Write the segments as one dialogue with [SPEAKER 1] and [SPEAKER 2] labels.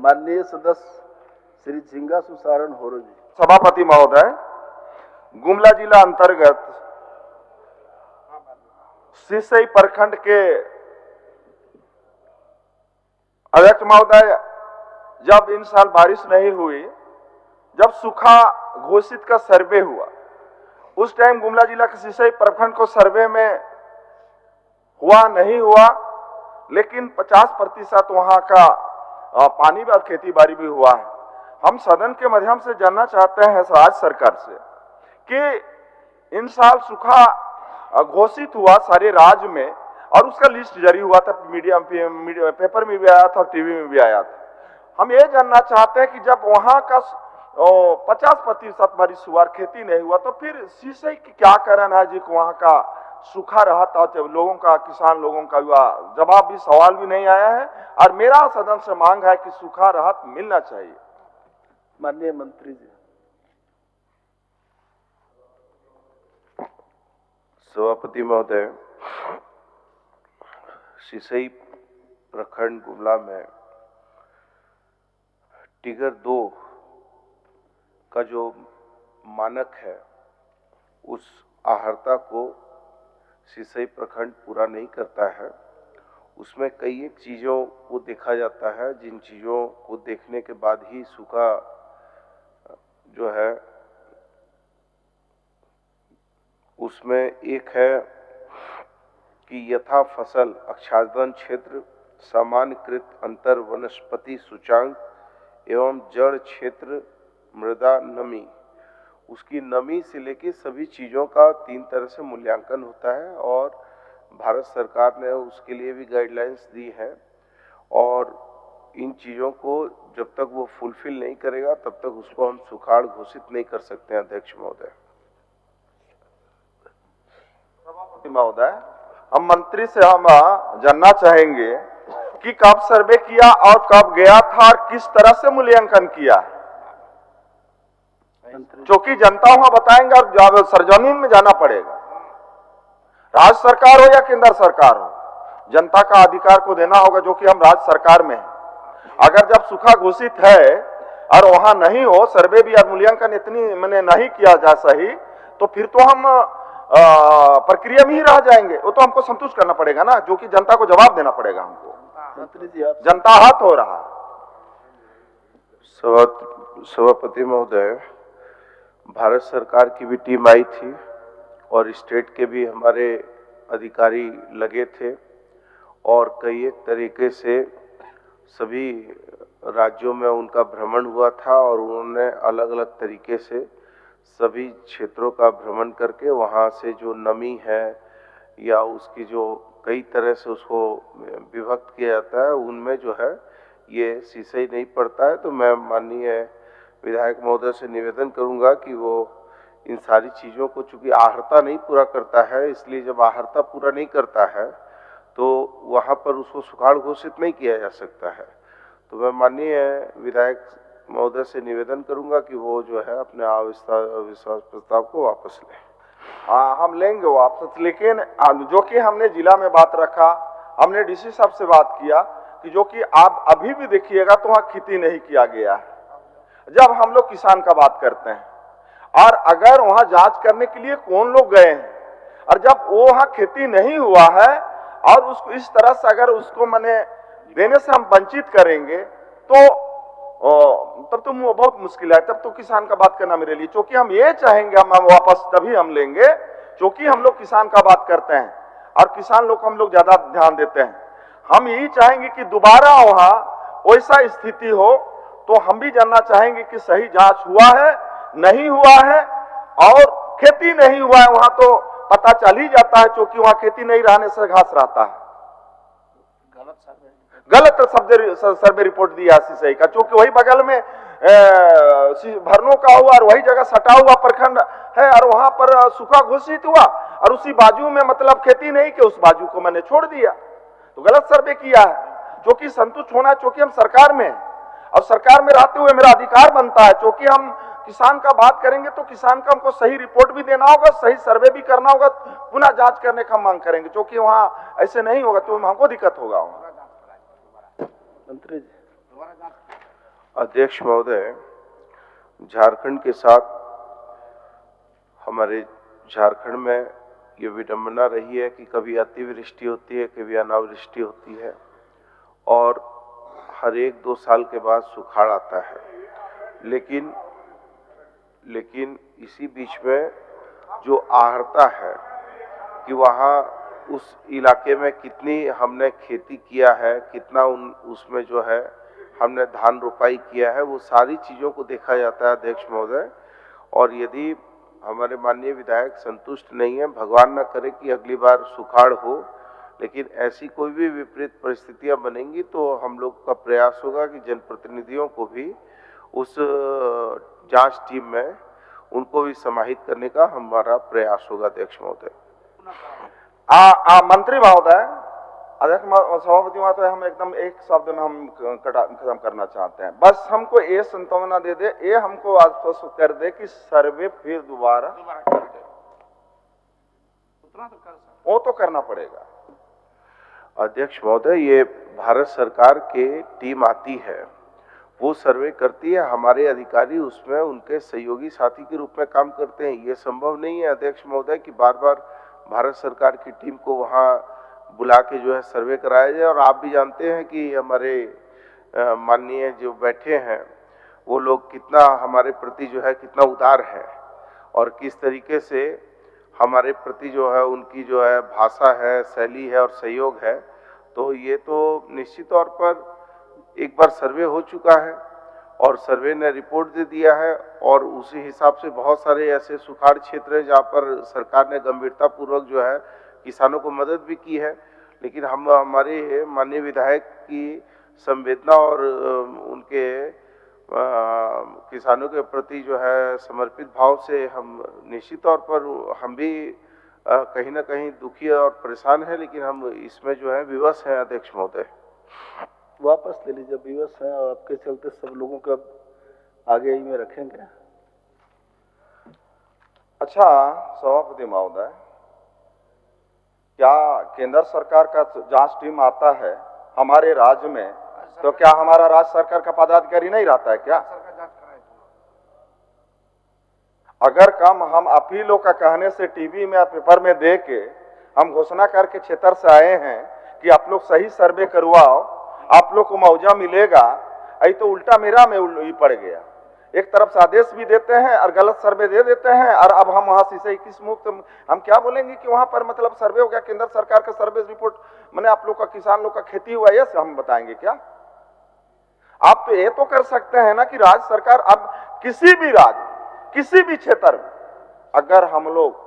[SPEAKER 1] माननीय सदस्य श्री झिंगा सुसारण होरो जी।
[SPEAKER 2] सभापति महोदय, गुमला जिला अंतर्गत सिसई प्रखंड के अध्यक्ष महोदय, जब इन साल बारिश नहीं हुई, जब सूखा घोषित का सर्वे हुआ, उस टाइम गुमला जिला के सिसई प्रखंड को सर्वे में हुआ नहीं हुआ, लेकिन 50% वहां का पानी और खेती बाड़ी भी हुआ है। हम सदन के माध्यम से जानना चाहते हैं राज्य सरकार से कि इन साल सूखा घोषित हुआ सारे राज्य में और उसका लिस्ट जारी हुआ था, मीडिया पेपर में भी आया था और टीवी में भी आया था। हम ये जानना चाहते हैं कि जब वहां का 50% बारिश हुआ, खेती नहीं हुआ, तो फिर सिसई की क्या कारण है जी वहां का सूखा रहा था, लोगों का, किसान लोगों का जवाब भी, सवाल भी नहीं आया है। और मेरा सदन से मांग है कि सूखा राहत मिलना चाहिए।
[SPEAKER 1] माननीय मंत्री जी।
[SPEAKER 3] सभापति महोदय, सिसई प्रखंड गुमला में टिगर 2 का जो मानक है, उस आहर्ता को सिसई प्रखंड पूरा नहीं करता है। उसमें कई एक चीज़ों को देखा जाता है, जिन चीज़ों को देखने के बाद ही सूखा जो है, उसमें एक है कि यथा फसल आच्छादन क्षेत्र, सामान्यकृत अंतर वनस्पति सूचांक एवं जड़ क्षेत्र, मृदा नमी, उसकी नमी से लेके सभी चीज़ों का 3 तरह से मूल्यांकन होता है और भारत सरकार ने उसके लिए भी गाइडलाइंस दी है। और इन चीज़ों को जब तक वो फुलफिल नहीं करेगा तब तक उसको हम सुखाड़ घोषित नहीं कर सकते हैं। अध्यक्ष महोदय।
[SPEAKER 2] सभापति महोदय, हम मंत्री से हम जानना चाहेंगे कि कब सर्वे किया और कब गया था और किस तरह से मूल्यांकन किया, क्योंकि जनता वहां बताएंगे और सरजमीन में जाना पड़ेगा। राज्य सरकार हो या केंद्र सरकार हो, जनता का अधिकार को देना होगा, जो कि हम राज्य सरकार में हैं। अगर जब सूखा घोषित है और वहां नहीं हो, सर्वे भी और मूल्यांकन इतनी मैंने नहीं किया जा सही, तो फिर तो हम प्रक्रिया में ही रह जाएंगे। वो तो हमको संतुष्ट करना पड़ेगा ना, जो कि जनता को जवाब देना पड़ेगा हमको।
[SPEAKER 1] मंत्री जी, आप
[SPEAKER 2] जनता हाथ हो रहा।
[SPEAKER 3] सभापति महोदय, भारत सरकार की भी टीम आई थी और स्टेट के भी हमारे अधिकारी लगे थे और कई एक तरीके से सभी राज्यों में उनका भ्रमण हुआ था और उन्होंने अलग अलग तरीके से सभी क्षेत्रों का भ्रमण करके वहाँ से जो नमी है या उसकी जो कई तरह से उसको विभक्त किया जाता है, उनमें जो है ये सिसई नहीं पड़ता है। तो मैं माननीय विधायक महोदय से निवेदन करूंगा कि वो इन सारी चीज़ों को, चूंकि आहर्ता नहीं पूरा करता है, इसलिए जब आहर्ता पूरा नहीं करता है तो वहाँ पर उसको सुखाड़ घोषित नहीं किया जा सकता है। तो मैं माननीय विधायक महोदय से निवेदन करूंगा कि वो जो है अपने अविश्वास प्रस्ताव को वापस लें।
[SPEAKER 2] हाँ, हम लेंगे वापस, लेकिन जो कि हमने जिला में बात रखा, हमने डीसी साहब से बात किया कि जो कि आप अभी भी देखिएगा तो वहाँ खेती नहीं किया गया है। जब हम लोग किसान का बात करते हैं और अगर वहां जांच करने के लिए कौन लोग गए हैं, और जब वो वहां खेती नहीं हुआ है और उसको इस तरह से अगर उसको मैंने देने से हम वंचित करेंगे तो तब तो बहुत मुश्किल है। तब तो किसान का बात करना मेरे लिए, क्योंकि हम ये चाहेंगे, हम वापस तभी हम लेंगे क्योंकि हम लोग किसान का बात करते हैं और किसान लोग को हम लोग ज्यादा ध्यान देते हैं। हम यही चाहेंगे कि दोबारा वहां वैसा स्थिति हो, तो हम भी जानना चाहेंगे कि सही जांच हुआ है, नहीं हुआ है, और खेती नहीं हुआ है वहां तो पता चल ही जाता है, क्योंकि वहां खेती नहीं रहने से घास रहता है। गलत सर्वे रिपोर्ट दिया सिसई का, क्योंकि वही बगल में भरनों का हुआ और वही जगह सटा हुआ प्रखंड है और वहां पर सूखा घोषित हुआ और उसी बाजू में मतलब खेती नहीं कि उस बाजू को मैंने छोड़ दिया, तो गलत सर्वे किया है। जो कि संतुष्ट होना, क्योंकि हम सरकार में हैं और सरकार में रहते हुए मेरा अधिकार बनता है, क्योंकि हम किसान का बात करेंगे तो किसान का हमको सही रिपोर्ट भी देना होगा, सही सर्वे भी करना होगा, पुनः जांच करने का मांग करेंगे, क्योंकि वहां ऐसे नहीं होगा तो हमको दिक्कत होगा।
[SPEAKER 1] मंत्री जी,
[SPEAKER 3] अध्यक्ष महोदय, झारखंड के साथ हमारे झारखंड में ये विडंबना रही है कि कभी अतिवृष्टि होती है, कभी अनावृष्टि होती है और हर 1-2 साल के बाद सुखाड़ आता है। लेकिन इसी बीच में जो आहर्ता है कि वहाँ उस इलाके में कितनी हमने खेती किया है, कितना उसमें जो है हमने धान रोपाई किया है, वो सारी चीज़ों को देखा जाता है अध्यक्ष महोदय। और यदि हमारे माननीय विधायक संतुष्ट नहीं है, भगवान न करे कि अगली बार सुखाड़ हो, लेकिन ऐसी कोई भी विपरीत परिस्थितियां बनेंगी तो हम लोग का प्रयास होगा कि जनप्रतिनिधियों को भी उस जांच टीम में उनको भी समाहित करने का हमारा प्रयास होगा अध्यक्ष महोदय।
[SPEAKER 2] मंत्री महोदय, अध्यक्ष सभापति महोदय, हम एकदम एक शब्द में हम खत्म करना चाहते हैं। बस हमको ये संभावना दे दे, ये हमको आश्वस्त कर दे कि सर्वे फिर दोबारा कर दे। उतना तो वो तो करना पड़ेगा
[SPEAKER 3] अध्यक्ष महोदय। ये भारत सरकार के टीम आती है, वो सर्वे करती है, हमारे अधिकारी उसमें उनके सहयोगी साथी के रूप में काम करते हैं। ये संभव नहीं है अध्यक्ष महोदय कि बार बार भारत सरकार की टीम को वहाँ बुला के जो है सर्वे कराया जाए। और आप भी जानते हैं कि हमारे माननीय जो बैठे हैं वो लोग कितना हमारे प्रति जो है कितना उदार है और किस तरीके से हमारे प्रति जो है उनकी जो है भाषा है, शैली है और सहयोग है। तो ये तो निश्चित तौर पर एक बार सर्वे हो चुका है और सर्वे ने रिपोर्ट दे दिया है और उसी हिसाब से बहुत सारे ऐसे सुखाड़ क्षेत्र हैं जहाँ पर सरकार ने गंभीरता पूर्वक जो है किसानों को मदद भी की है। लेकिन हम हमारे माननीय विधायक की संवेदना और उनके किसानों के प्रति जो है समर्पित भाव से हम निश्चित तौर पर हम भी कहीं ना कहीं दुखी और परेशान हैं, लेकिन हम इसमें जो है विवश हैं अध्यक्ष महोदय।
[SPEAKER 1] वापस ले लीजिए, विवश हैं और आपके चलते सब लोगों को आगे ही में रखेंगे।
[SPEAKER 2] अच्छा सभापति महोदय, क्या केंद्र सरकार का जांच टीम आता है हमारे राज्य में, तो क्या हमारा राज्य सरकार का पदाधिकारी नहीं रहता है क्या? अगर कम हम आप ही लोग का कहने से टीवी में पेपर में दे के हम घोषणा करके क्षेत्र से आए हैं कि आप लोग सही सर्वे करवाओ, आप लोग को मुआवजा मिलेगा, ऐ तो उल्टा मेरा में ही पड़ गया। एक तरफ से आदेश भी देते हैं और गलत सर्वे दे देते हैं और अब हम वहां से 21 मुक्त हम क्या बोलेंगे कि वहां पर मतलब सर्वे हो गया, केंद्र सरकार का सर्वे रिपोर्ट मैंने आप लोग का किसान लोग का खेती हुआ ये हम बताएंगे क्या? आप तो ये तो कर सकते हैं ना कि राज्य सरकार अब किसी भी राज्य किसी भी क्षेत्र में अगर हम लोग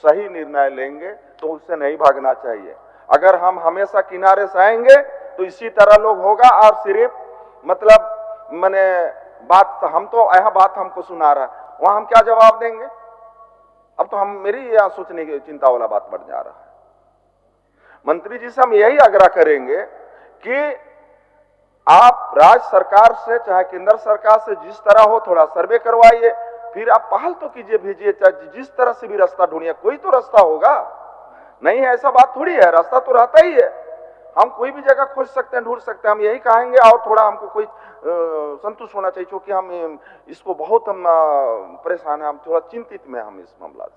[SPEAKER 2] सही निर्णय लेंगे तो उससे नहीं भागना चाहिए। अगर हम हमेशा किनारे से आएंगे तो इसी तरह लोग होगा और सिर्फ मतलब मैंने बात हम तो यह बात हमको सुना रहा है, वहां हम क्या जवाब देंगे? अब तो हम मेरी यहाँ सोचने की चिंता वाला बात बढ़ जा रहा है। मंत्री जी से हम यही आग्रह करेंगे कि आप राज्य सरकार से चाहे केंद्र सरकार से जिस तरह हो थोड़ा सर्वे करवाइए, फिर आप पहल तो कीजिए, भेजिए, चाहे जिस तरह से भी रास्ता ढूंढिए, कोई तो रास्ता होगा। नहीं है ऐसा बात थोड़ी है, रास्ता तो रहता ही है, हम कोई भी जगह खोज सकते हैं, ढूंढ सकते हैं, हम यही कहेंगे। और थोड़ा हमको कोई संतुष्ट होना चाहिए क्योंकि हम इसको बहुत हम परेशान हैं, हम थोड़ा चिंतित में हम इस मामला से।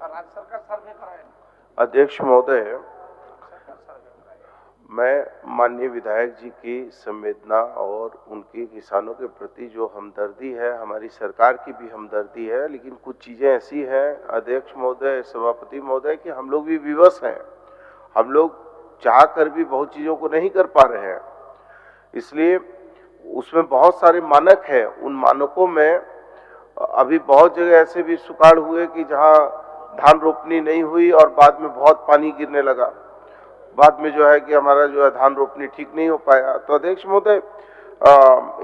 [SPEAKER 4] राज्य सरकार सर्वे कराए।
[SPEAKER 3] अध्यक्ष महोदय, मैं माननीय विधायक जी की संवेदना और उनके किसानों के प्रति जो हमदर्दी है, हमारी सरकार की भी हमदर्दी है, लेकिन कुछ चीज़ें ऐसी हैं अध्यक्ष महोदय, सभापति महोदय कि हम लोग भी विवश हैं। हम लोग चाह कर भी बहुत चीज़ों को नहीं कर पा रहे हैं, इसलिए उसमें बहुत सारे मानक हैं। उन मानकों में अभी बहुत जगह ऐसे भी सुखाड़ हुए कि जहाँ धान रोपनी नहीं हुई और बाद में बहुत पानी गिरने लगा, बाद में जो है कि हमारा जो है धान रोपनी ठीक नहीं हो पाया। तो अध्यक्ष महोदय,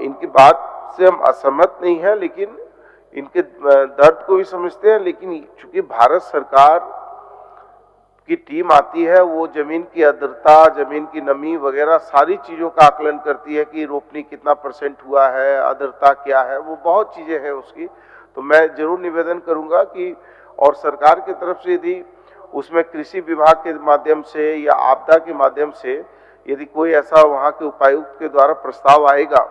[SPEAKER 3] इनकी बात से हम असहमत नहीं है, लेकिन इनके दर्द को भी समझते हैं। लेकिन चूंकि भारत सरकार की टीम आती है, वो जमीन की आर्द्रता, जमीन की नमी वगैरह सारी चीज़ों का आकलन करती है कि रोपनी कितना % हुआ है, आर्द्रता क्या है, वो बहुत चीज़ें हैं उसकी। तो मैं जरूर निवेदन करूँगा कि और सरकार की तरफ से यदि उसमें कृषि विभाग के माध्यम से या आपदा के माध्यम से यदि कोई ऐसा वहाँ के उपायुक्त के द्वारा प्रस्ताव आएगा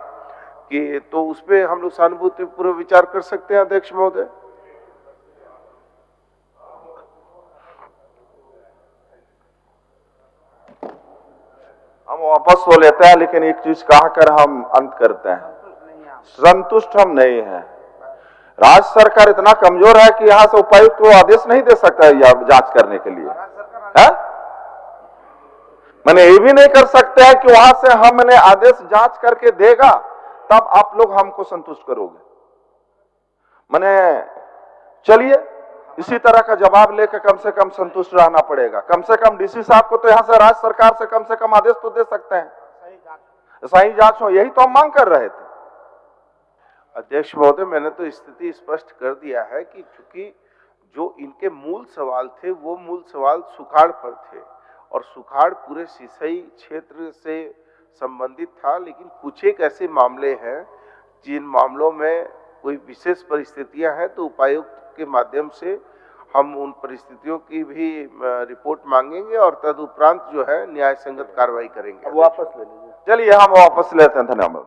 [SPEAKER 3] कि तो उस पर हम लोग सहानुभूतिपूर्वक विचार कर सकते हैं अध्यक्ष महोदय।
[SPEAKER 2] हम वापस तो लेते हैं, लेकिन एक चीज कहकर हम अंत करते हैं, संतुष्ट हम नहीं हैं। राज्य सरकार इतना कमजोर है कि यहां से उपायुक्त को आदेश नहीं दे सकता है जांच करने के लिए, है? मैंने ये भी नहीं कर सकते हैं कि वहां से हमने आदेश जांच करके देगा तब आप लोग हमको संतुष्ट करोगे। मैंने चलिए इसी तरह का जवाब लेकर कम से कम संतुष्ट रहना पड़ेगा। कम से कम डीसी साहब को तो यहां से राज्य सरकार से कम आदेश तो दे सकते हैं, सही जांच हो, यही तो हम मांग कर रहे थे।
[SPEAKER 3] अध्यक्ष महोदय, मैंने तो स्थिति स्पष्ट कर दिया है कि चूंकि जो इनके मूल सवाल थे वो मूल सवाल सुखाड़ पर थे और सुखाड़ पूरे सिसई क्षेत्र से संबंधित था, लेकिन कुछ एक ऐसे मामले हैं जिन मामलों में कोई विशेष परिस्थितियां हैं तो उपायुक्त के माध्यम से हम उन परिस्थितियों की भी रिपोर्ट मांगेंगे और तदुपरांत जो है न्याय संगत कार्रवाई करेंगे।
[SPEAKER 1] वापस ले लीजिए।
[SPEAKER 2] चलिए हम वापस लेते हैं, धन्यवाद।